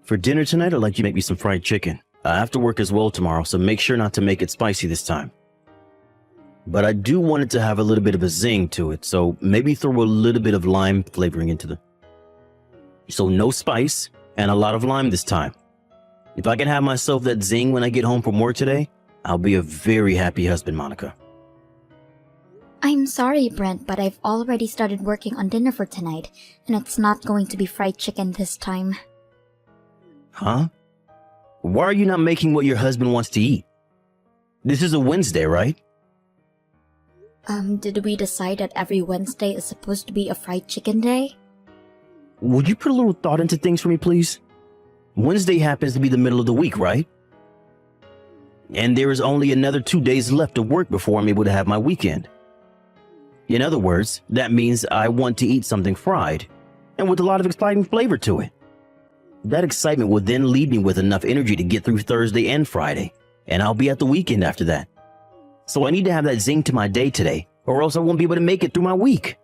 For dinner tonight, I'd like you to make me some fried chicken. I have to work as well tomorrow, so make sure not to make it spicy this time. But I do want it to have a little bit of a zing to it, so maybe throw a little bit of lime flavoring into the... So no spice and a lot of lime this time. If I can have myself that zing when I get home from work today, I'll be a very happy husband, Monica. I'm sorry, Brent, but I've already started working on dinner for tonight, and it's not going to be fried chicken this time. Huh? Why are you not making what your husband wants to eat? This is a Wednesday, right? Did we decide that every Wednesday is supposed to be a fried chicken day? Would you put a little thought into things for me, please? Wednesday happens to be the middle of the week, right? And there is only another 2 days left of work before I'm able to have my weekend. In other words, that means I want to eat something fried, and with a lot of exciting flavor to it. That excitement will then leave me with enough energy to get through Thursday and Friday, and I'll be at the weekend after that. So I need to have that zing to my day today, or else I won't be able to make it through my week.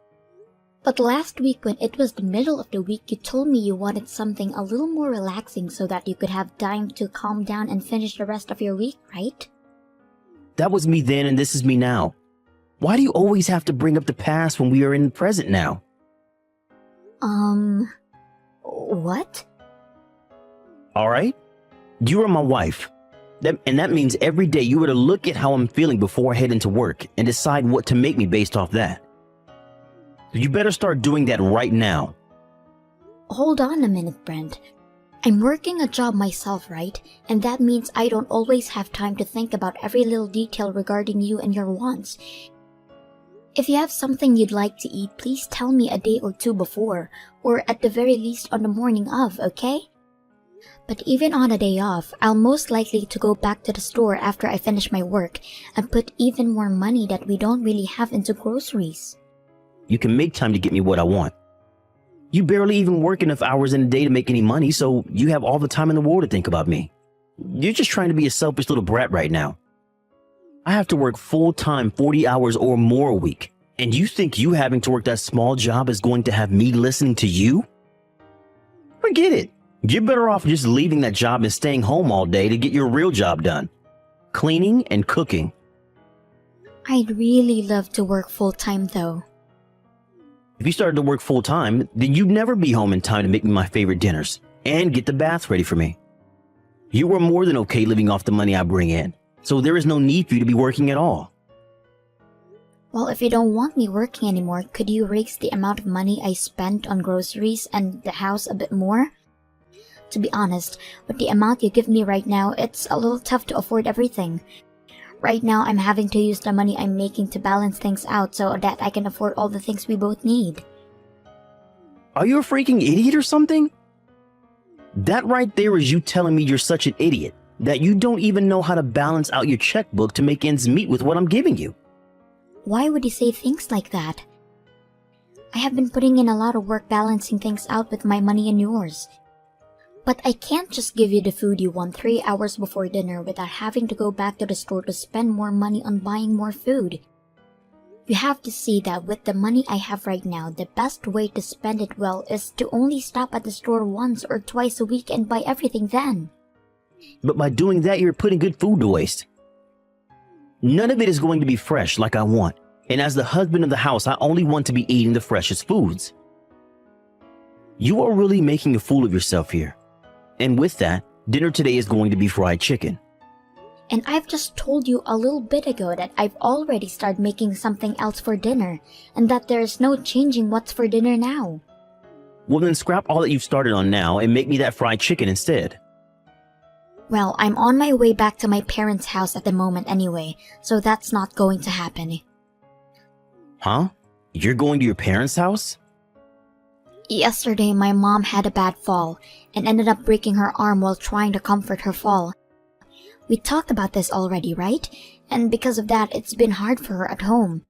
But last week when it was the middle of the week, you told me you wanted something a little more relaxing so that you could have time to calm down and finish the rest of your week, right? That was me then and this is me now. Why do you always have to bring up the past when we are in the present now? What? Alright? You are my wife. And that means every day you were to look at how I'm feeling before I head into work and decide what to make me based off that. You better start doing that right now. Hold on a minute, Brent. I'm working a job myself, right? And that means I don't always have time to think about every little detail regarding you and your wants. If you have something you'd like to eat, please tell me a day or two before, or at the very least on the morning of, okay? But even on a day off, I'll most likely to go back to the store after I finish my work and put even more money that we don't really have into groceries. You can make time to get me what I want. You barely even work enough hours in a day to make any money, so you have all the time in the world to think about me. You're just trying to be a selfish little brat right now. I have to work full-time 40 hours or more a week, and you think you having to work that small job is going to have me listening to you? Forget it. You're better off just leaving that job and staying home all day to get your real job done. Cleaning and cooking. I'd really love to work full-time though. If you started to work full-time, then you'd never be home in time to make me my favorite dinners and get the bath ready for me. You are more than okay living off the money I bring in, so there is no need for you to be working at all. Well, if you don't want me working anymore, could you raise the amount of money I spent on groceries and the house a bit more? To be honest, with the amount you give me right now, it's a little tough to afford everything. Right now, I'm having to use the money I'm making to balance things out so that I can afford all the things we both need. Are you a freaking idiot or something? That right there is you telling me you're such an idiot that you don't even know how to balance out your checkbook to make ends meet with what I'm giving you. Why would you say things like that? I have been putting in a lot of work balancing things out with my money and yours. But I can't just give you the food you want 3 hours before dinner without having to go back to the store to spend more money on buying more food. You have to see that with the money I have right now, the best way to spend it well is to only stop at the store once or twice a week and buy everything then. But by doing that, you're putting good food to waste. None of it is going to be fresh like I want, and as the husband of the house, I only want to be eating the freshest foods. You are really making a fool of yourself here. And with that, dinner today is going to be fried chicken. And I've just told you a little bit ago that I've already started making something else for dinner, and that there is no changing what's for dinner now. Well then scrap all that you've started on now and make me that fried chicken instead. Well, I'm on my way back to my parents' house at the moment anyway, so that's not going to happen. Huh? You're going to your parents' house? Yesterday, my mom had a bad fall and ended up breaking her arm while trying to comfort her fall. We talked about this already, right? And because of that, it's been hard for her at home.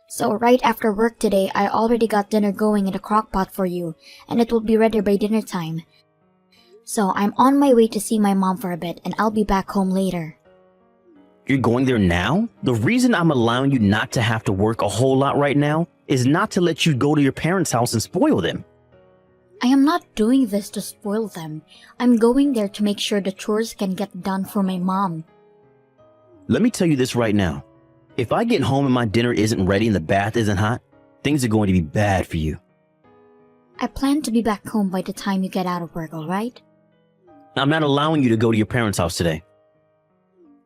So right after work today, I already got dinner going in the crock pot for you, and it will be ready by dinner time. So I'm on my way to see my mom for a bit, and I'll be back home later. You're going there now? The reason I'm allowing you not to have to work a whole lot right now is not to let you go to your parents' house and spoil them. I am not doing this to spoil them. I'm going there to make sure the chores can get done for my mom. Let me tell you this right now. If I get home and my dinner isn't ready and the bath isn't hot, things are going to be bad for you. I plan to be back home by the time you get out of work, alright? I'm not allowing you to go to your parents' house today.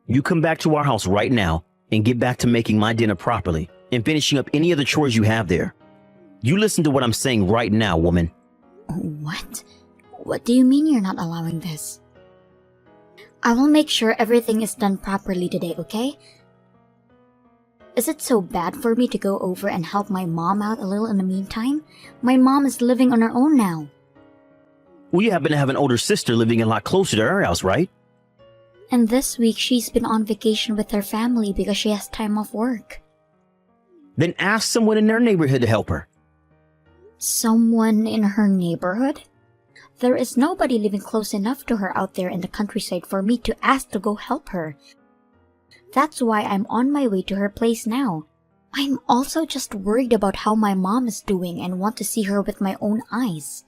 You come back to our house right now and get back to making my dinner properly and finishing up any other chores you have there. You listen to what I'm saying right now, woman. What? What do you mean you're not allowing this? I will make sure everything is done properly today, okay? Is it so bad for me to go over and help my mom out a little in the meantime? My mom is living on her own now. Well, you happen to have an older sister living a lot closer to our house, right? And this week she's been on vacation with her family because she has time off work. Then ask someone in their neighborhood to help her. Someone in her neighborhood? There is nobody living close enough to her out there in the countryside for me to ask to go help her. That's why I'm on my way to her place now. I'm also just worried about how my mom is doing and want to see her with my own eyes.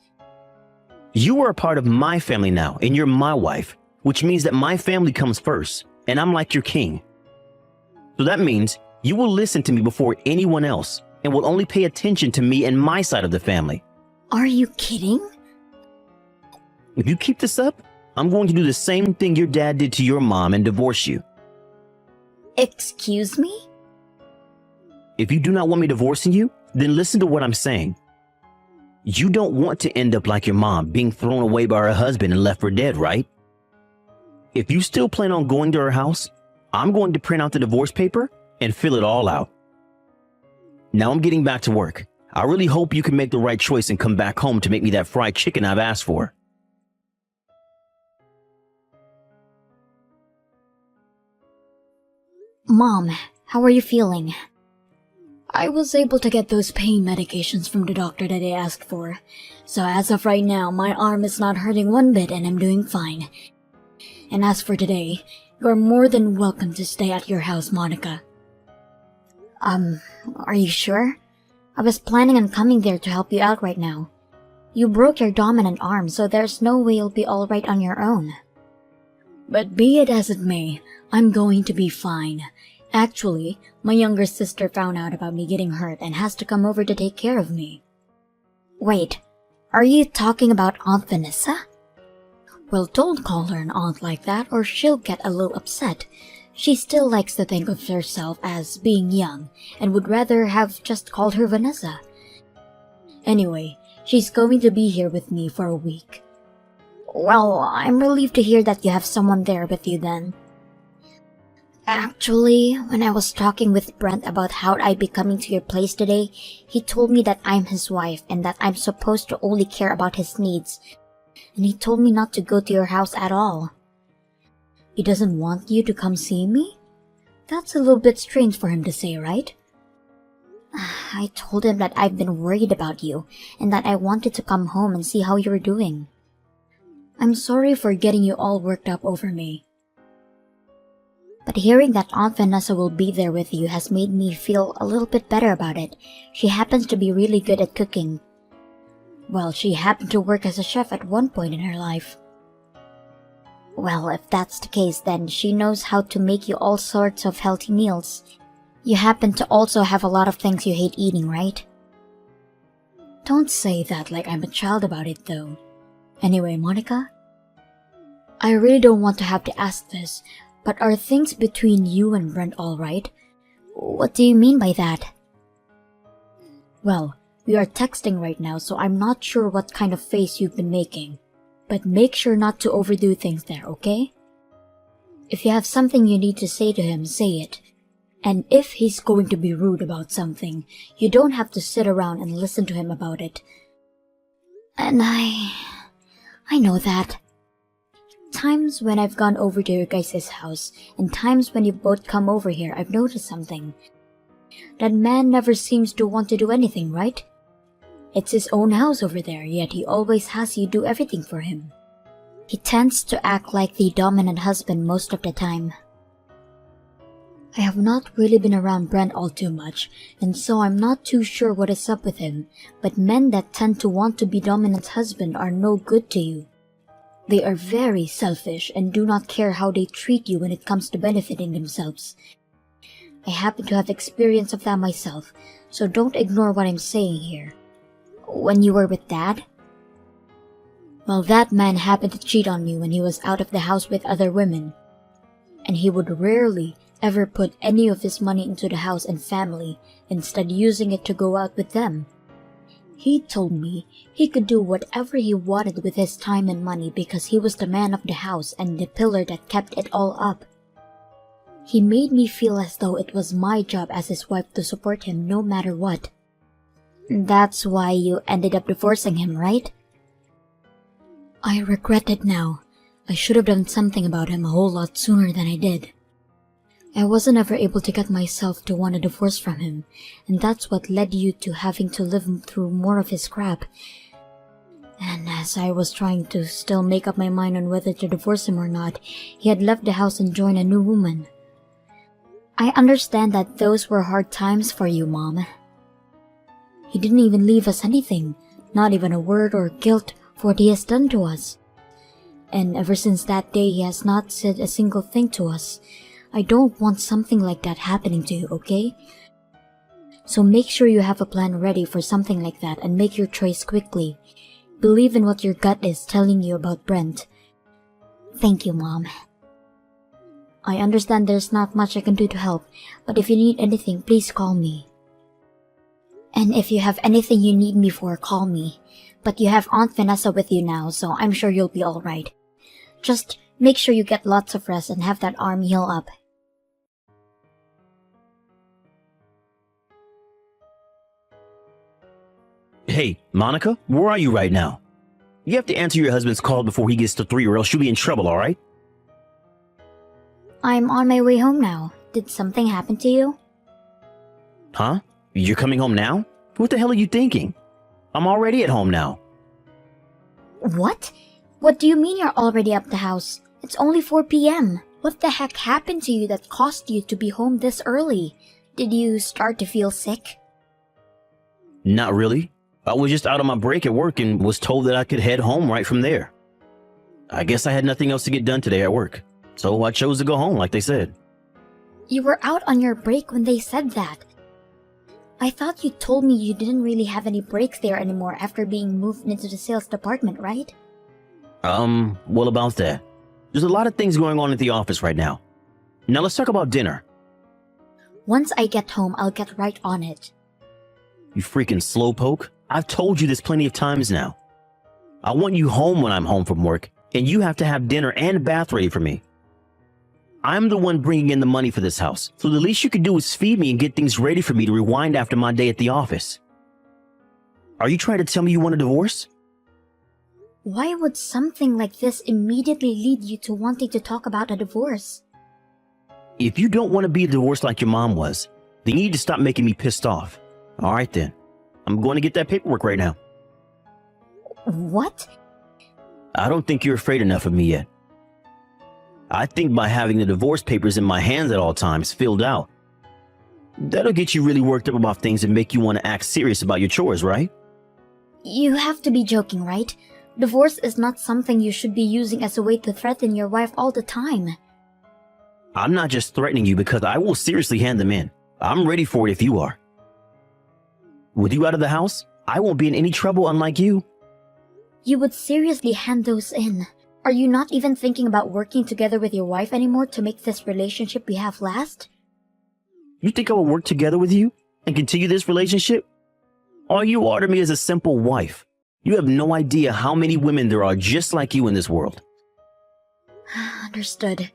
You are a part of my family now, and you're my wife, which means that my family comes first, and I'm like your king. So that means you will listen to me before anyone else, and will only pay attention to me and my side of the family. Are you kidding? If you keep this up, I'm going to do the same thing your dad did to your mom and divorce you. Excuse me? If you do not want me divorcing you, then listen to what I'm saying. You don't want to end up like your mom, being thrown away by her husband and left for dead, right? If you still plan on going to her house, I'm going to print out the divorce paper and fill it all out. Now I'm getting back to work. I really hope you can make the right choice and come back home to make me that fried chicken I've asked for. Mom, how are you feeling? I was able to get those pain medications from the doctor that I asked for. So as of right now, my arm is not hurting one bit and I'm doing fine. And as for today, you're more than welcome to stay at your house, Monica. Are you sure? I was planning on coming there to help you out right now. You broke your dominant arm, so there's no way you'll be alright on your own. But be it as it may, I'm going to be fine. Actually, my younger sister found out about me getting hurt and has to come over to take care of me. Wait, are you talking about Aunt Vanessa? Well, don't call her an aunt like that or she'll get a little upset. She still likes to think of herself as being young and would rather have just called her Vanessa. Anyway, she's going to be here with me for a week. Well, I'm relieved to hear that you have someone there with you then. Actually, when I was talking with Brent about how I'd be coming to your place today, he told me that I'm his wife and that I'm supposed to only care about his needs. And he told me not to go to your house at all. He doesn't want you to come see me? That's a little bit strange for him to say, right? I told him that I've been worried about you and that I wanted to come home and see how you were doing. I'm sorry for getting you all worked up over me. But hearing that Aunt Vanessa will be there with you has made me feel a little bit better about it. She happens to be really good at cooking. Well, she happened to work as a chef at one point in her life. Well, if that's the case, then she knows how to make you all sorts of healthy meals. You happen to also have a lot of things you hate eating, right? Don't say that like I'm a child about it, though. Anyway, Monica, I really don't want to have to ask this, but are things between you and Brent alright? What do you mean by that? Well, we are texting right now, so I'm not sure what kind of face you've been making. But make sure not to overdo things there, okay? If you have something you need to say to him, say it. And if he's going to be rude about something, you don't have to sit around and listen to him about it. And I know that. Times when I've gone over to your guys' house, and times when you both come over here, I've noticed something. That man never seems to want to do anything, right? It's his own house over there, yet he always has you do everything for him. He tends to act like the dominant husband most of the time. I have not really been around Brent all too much, and so I'm not too sure what is up with him, but men that tend to want to be dominant husband are no good to you. They are very selfish and do not care how they treat you when it comes to benefiting themselves. I happen to have experience of that myself, so don't ignore what I'm saying here. When you were with Dad? Well, that man happened to cheat on me when he was out of the house with other women, and he would rarely ever put any of his money into the house and family, instead using it to go out with them. He told me he could do whatever he wanted with his time and money because he was the man of the house and the pillar that kept it all up. He made me feel as though it was my job as his wife to support him no matter what. That's why you ended up divorcing him, right? I regret it now. I should have done something about him a whole lot sooner than I did. I wasn't ever able to get myself to want a divorce from him, and that's what led you to having to live through more of his crap. And as I was trying to still make up my mind on whether to divorce him or not, he had left the house and joined a new woman. I understand that those were hard times for you, Mom. He didn't even leave us anything, not even a word or guilt for what he has done to us. And ever since that day, he has not said a single thing to us. I don't want something like that happening to you, okay? So make sure you have a plan ready for something like that and make your choice quickly. Believe in what your gut is telling you about Brent. Thank you, Mom. I understand there's not much I can do to help, but if you need anything, please call me. And if you have anything you need me for, call me. But you have Aunt Vanessa with you now, so I'm sure you'll be alright. Just make sure you get lots of rest and have that arm heal up. Hey, Monica, where are you right now? You have to answer your husband's call before he gets to 3 or else you'll be in trouble, alright? I'm on my way home now. Did something happen to you? Huh? You're coming home now? What the hell are you thinking? I'm already at home now. What? What do you mean you're already up the house? It's only 4 p.m. What the heck happened to you that caused you to be home this early? Did you start to feel sick? Not really. I was just out on my break at work and was told that I could head home right from there. I guess I had nothing else to get done today at work, so I chose to go home like they said. You were out on your break when they said that. I thought you told me you didn't really have any breaks there anymore after being moved into the sales department, right? Well, about that. There's a lot of things going on at the office right now. Now let's talk about dinner. Once I get home, I'll get right on it. You freaking slowpoke. I've told you this plenty of times now. I want you home when I'm home from work, and you have to have dinner and bath ready for me. I'm the one bringing in the money for this house, so the least you could do is feed me and get things ready for me to rewind after my day at the office. Are you trying to tell me you want a divorce? Why would something like this immediately lead you to wanting to talk about a divorce? If you don't want to be divorced like your mom was, then you need to stop making me pissed off. All right then. I'm going to get that paperwork right now. What? I don't think you're afraid enough of me yet. I think by having the divorce papers in my hands at all times filled out, that'll get you really worked up about things and make you want to act serious about your chores, right? You have to be joking, right? Divorce is not something you should be using as a way to threaten your wife all the time. I'm not just threatening you because I will seriously hand them in. I'm ready for it if you are. With you out of the house, I won't be in any trouble unlike you. You would seriously hand those in. Are you not even thinking about working together with your wife anymore to make this relationship we have last? You think I will work together with you and continue this relationship? All you are to me is a simple wife. You have no idea how many women there are just like you in this world. Understood.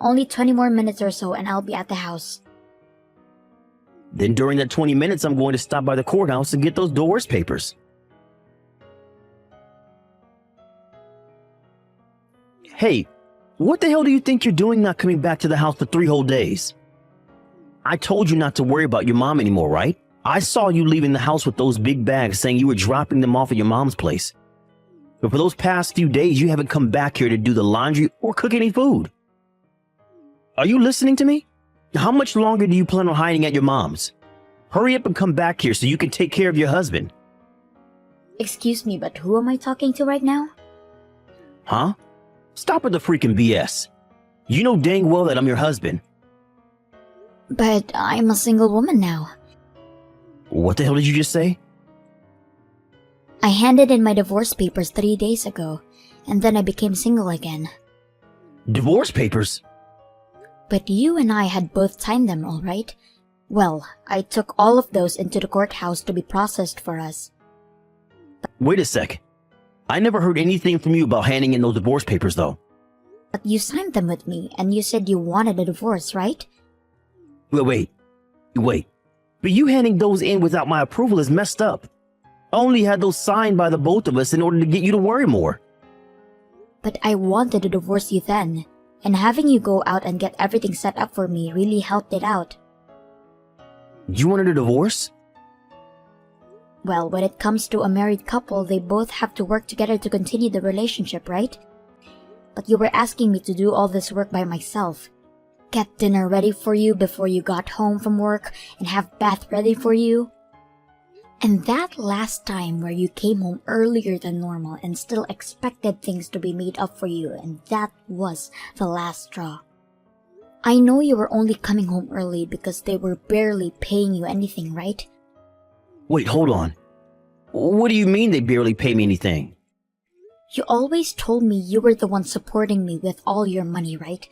Only 20 more minutes or so and I'll be at the house. Then during that 20 minutes, I'm going to stop by the courthouse and get those divorce papers. Hey, what the hell do you think you're doing not coming back to the house for 3 whole days? I told you not to worry about your mom anymore, right? I saw you leaving the house with those big bags saying you were dropping them off at your mom's place. But for those past few days, you haven't come back here to do the laundry or cook any food. Are you listening to me? How much longer do you plan on hiding at your mom's? Hurry up and come back here so you can take care of your husband. Excuse me, but who am I talking to right now? Huh? Stop with the freaking BS. You know dang well that I'm your husband. But I'm a single woman now. What the hell did you just say? I handed in my divorce papers 3 days ago, and then I became single again. Divorce papers? But you and I had both signed them, all right? Well, I took all of those into the courthouse to be processed for us. Wait a sec. I never heard anything from you about handing in those divorce papers, though. But you signed them with me, and you said you wanted a divorce, right? Wait. But you handing those in without my approval is messed up. I only had those signed by the both of us in order to get you to worry more. But I wanted to divorce you then, and having you go out and get everything set up for me really helped it out. You wanted a divorce? Well, when it comes to a married couple, they both have to work together to continue the relationship, right? But you were asking me to do all this work by myself. Get dinner ready for you before you got home from work, and have bath ready for you. And that last time where you came home earlier than normal and still expected things to be made up for you, and that was the last straw. I know you were only coming home early because they were barely paying you anything, right? Wait, hold on. What do you mean they barely pay me anything? You always told me you were the one supporting me with all your money, right?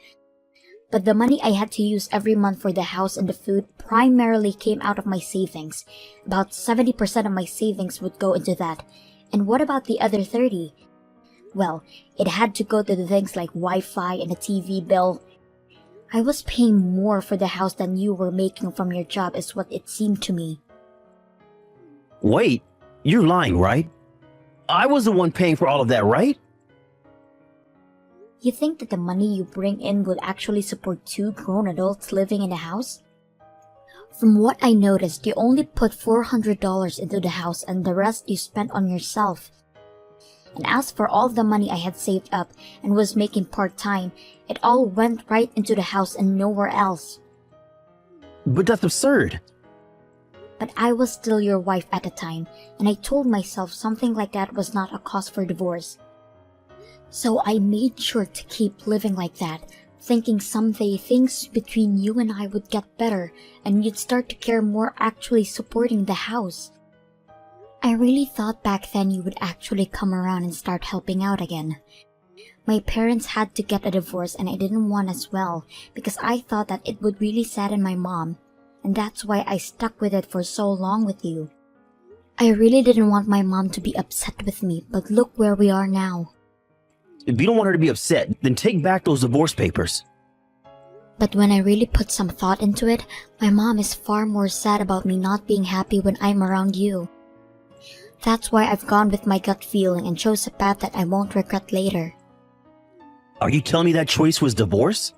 But the money I had to use every month for the house and the food primarily came out of my savings. About 70% of my savings would go into that. And what about the other 30? Well, it had to go to the things like Wi-Fi and a TV bill. I was paying more for the house than you were making from your job is what it seemed to me. Wait, you're lying, right? I was the one paying for all of that, right? You think that the money you bring in would actually support 2 grown adults living in the house? From what I noticed, you only put $400 into the house and the rest you spent on yourself. And as for all the money I had saved up and was making part-time, it all went right into the house and nowhere else. But that's absurd. But I was still your wife at the time, and I told myself something like that was not a cause for divorce. So I made sure to keep living like that, thinking someday things between you and I would get better and you'd start to care more actually supporting the house. I really thought back then you would actually come around and start helping out again. My parents had to get a divorce and I didn't want as well because I thought that it would really sadden my mom, and that's why I stuck with it for so long with you. I really didn't want my mom to be upset with me, but look where we are now. If you don't want her to be upset, then take back those divorce papers. But when I really put some thought into it, my mom is far more sad about me not being happy when I'm around you. That's why I've gone with my gut feeling and chose a path that I won't regret later. Are you telling me that choice was divorce?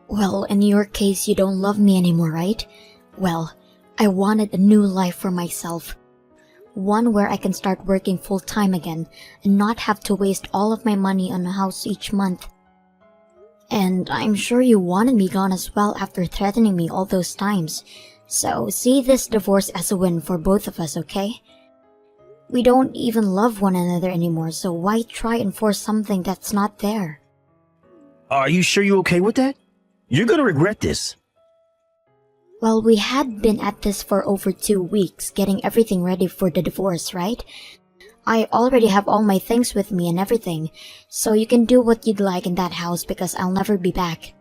Well, in your case, you don't love me anymore, right? Well, I wanted a new life for myself. One where I can start working full-time again and not have to waste all of my money on a house each month. And I'm sure you wanted me gone as well after threatening me all those times. So see this divorce as a win for both of us, okay? We don't even love one another anymore, so why try and force something that's not there? Are you sure you're okay with that? You're gonna regret this. Well, we had been at this for over 2 weeks, getting everything ready for the divorce, right? I already have all my things with me and everything, so you can do what you'd like in that house because I'll never be back.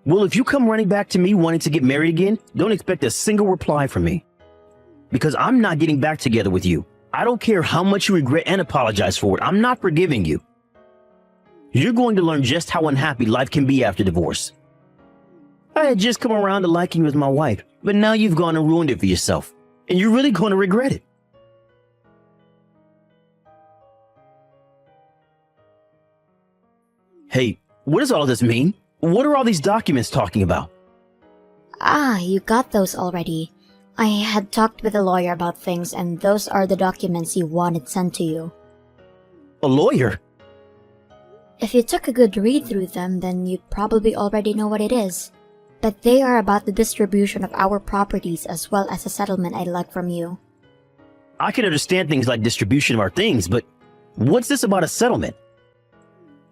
Well, if you come running back to me wanting to get married again, don't expect a single reply from me. Because I'm not getting back together with you. I don't care how much you regret and apologize for it. I'm not forgiving you. You're going to learn just how unhappy life can be after divorce. I had just come around to liking you as my wife, but now you've gone and ruined it for yourself. And you're really going to regret it. Hey, what does all this mean? What are all these documents talking about? Ah, you got those already. I had talked with a lawyer about things and those are the documents you wanted sent to you. A lawyer? If you took a good read through them, then you'd probably already know what it is. But they are about the distribution of our properties as well as a settlement I'd like from you. I can understand things like distribution of our things, but what's this about a settlement?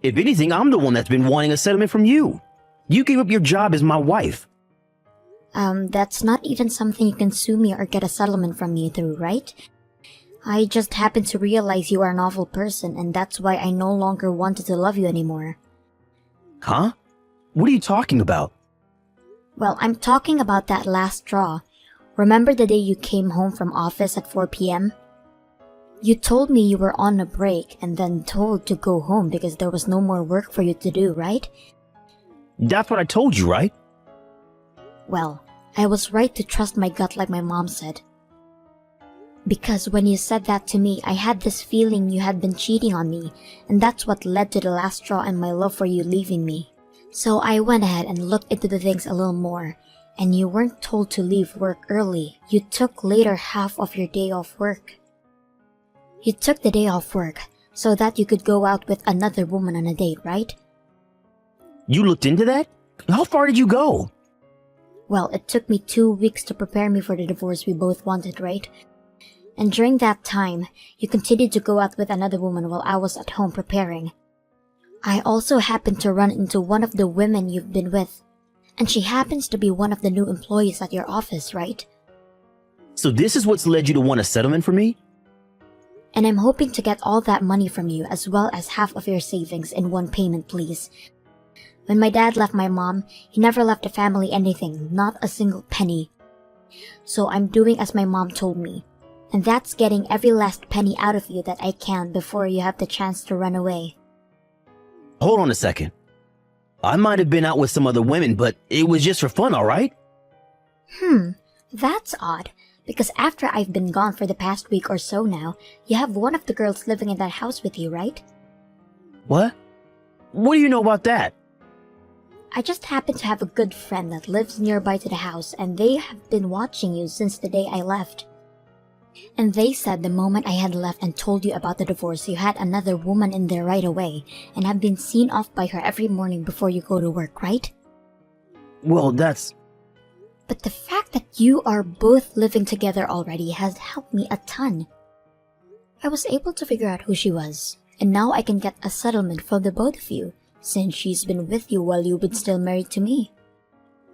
If anything, I'm the one that's been wanting a settlement from you. You gave up your job as my wife. That's not even something you can sue me or get a settlement from me through, right? I just happen to realize you are an awful person, and that's why I no longer wanted to love you anymore. Huh? What are you talking about? Well, I'm talking about that last straw. Remember the day you came home from office at 4 p.m.? You told me you were on a break and then told to go home because there was no more work for you to do, right? That's what I told you, right? Well, I was right to trust my gut like my mom said. Because when you said that to me, I had this feeling you had been cheating on me, and that's what led to the last straw and my love for you leaving me. So I went ahead and looked into the things a little more, and you weren't told to leave work early. You took later half of your day off work. You took the day off work so that you could go out with another woman on a date, right? You looked into that? How far did you go? Well, it took me 2 weeks to prepare me for the divorce we both wanted, right? And during that time, you continued to go out with another woman while I was at home preparing. I also happened to run into one of the women you've been with, and she happens to be one of the new employees at your office, right? So this is what's led you to want a settlement from me? And I'm hoping to get all that money from you as well as half of your savings in one payment, please. When my dad left my mom, he never left the family anything, not a single penny. So I'm doing as my mom told me, and that's getting every last penny out of you that I can before you have the chance to run away. Hold on a second. I might have been out with some other women, but it was just for fun, alright? That's odd, because after I've been gone for the past week or so now, you have one of the girls living in that house with you, right? What? What do you know about that? I just happen to have a good friend that lives nearby to the house, and they have been watching you since the day I left. And they said the moment I had left and told you about the divorce, you had another woman in there right away, and have been seen off by her every morning before you go to work, right? Well, that's... But the fact that you are both living together already has helped me a ton. I was able to figure out who she was, and now I can get a settlement for the both of you, since she's been with you while you've been still married to me.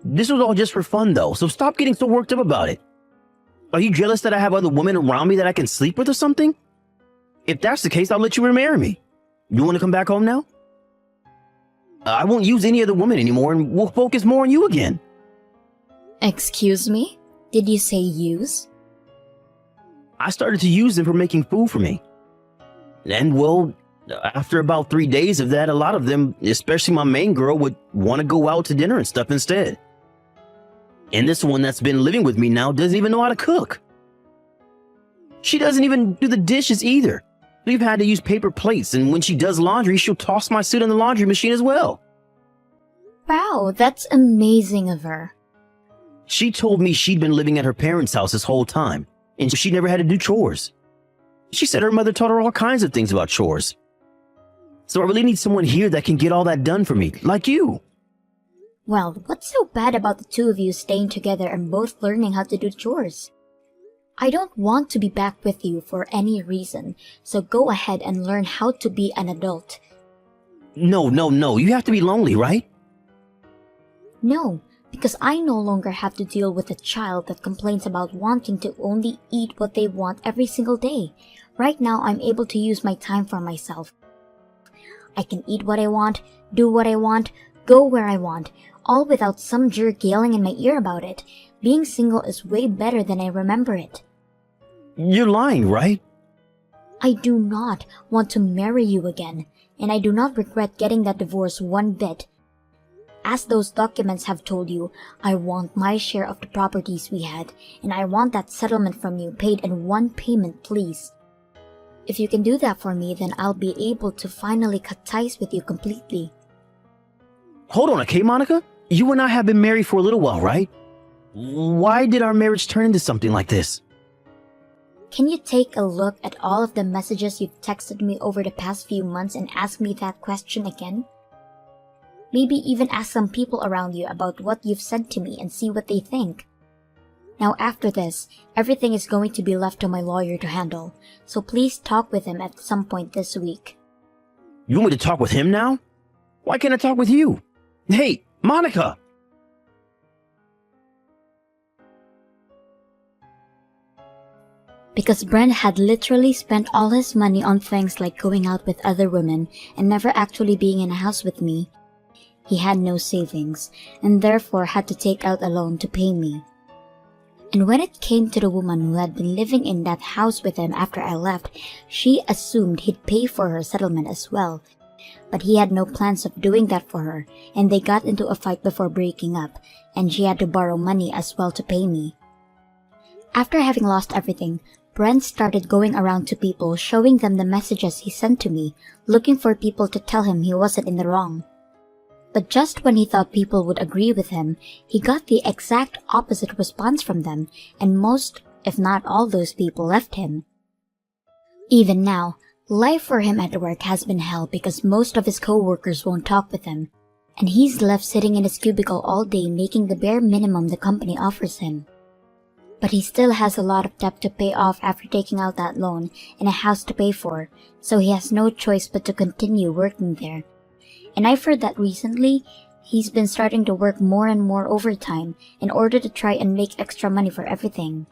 This was all just for fun, though, so stop getting so worked up about it. Are you jealous that I have other women around me that I can sleep with or something? If that's the case, I'll let you remarry me. You want to come back home now? I won't use any other woman anymore, and we'll focus more on you again. Excuse me? Did you say use? I started to use them for making food for me. And, well, after about 3 days of that, a lot of them, especially my main girl, would want to go out to dinner and stuff instead. And this one that's been living with me now doesn't even know how to cook. She doesn't even do the dishes either. We've had to use paper plates, and when she does laundry, she'll toss my suit in the laundry machine as well. Wow, that's amazing of her. She told me she'd been living at her parents' house this whole time, and she never had to do chores. She said her mother taught her all kinds of things about chores. So I really need someone here that can get all that done for me, like you. Well, what's so bad about the two of you staying together and both learning how to do chores? I don't want to be back with you for any reason, so go ahead and learn how to be an adult. No, you have to be lonely, right? No, because I no longer have to deal with a child that complains about wanting to only eat what they want every single day. Right now, I'm able to use my time for myself. I can eat what I want, do what I want, go where I want, all without some jerk yelling in my ear about it. Being single is way better than I remember it. You're lying, right? I do not want to marry you again, and I do not regret getting that divorce one bit. As those documents have told you, I want my share of the properties we had, and I want that settlement from you paid in one payment, please. If you can do that for me, then I'll be able to finally cut ties with you completely. Hold on, okay, Monica? You and I have been married for a little while, right? Why did our marriage turn into something like this? Can you take a look at all of the messages you've texted me over the past few months and ask me that question again? Maybe even ask some people around you about what you've said to me and see what they think. Now after this, everything is going to be left to my lawyer to handle, so please talk with him at some point this week. You want me to talk with him now? Why can't I talk with you? Hey, Monica! Because Brent had literally spent all his money on things like going out with other women and never actually being in a house with me, he had no savings and therefore had to take out a loan to pay me. And when it came to the woman who had been living in that house with him after I left, she assumed he'd pay for her settlement as well. But he had no plans of doing that for her, and they got into a fight before breaking up, and she had to borrow money as well to pay me. After having lost everything, Brent started going around to people, showing them the messages he sent to me, looking for people to tell him he wasn't in the wrong. But just when he thought people would agree with him, he got the exact opposite response from them, and most, if not all those people left him. Even now, life for him at work has been hell because most of his co-workers won't talk with him, and he's left sitting in his cubicle all day making the bare minimum the company offers him. But he still has a lot of debt to pay off after taking out that loan and a house to pay for, so he has no choice but to continue working there. And I've heard that recently, he's been starting to work more and more overtime in order to try and make extra money for everything.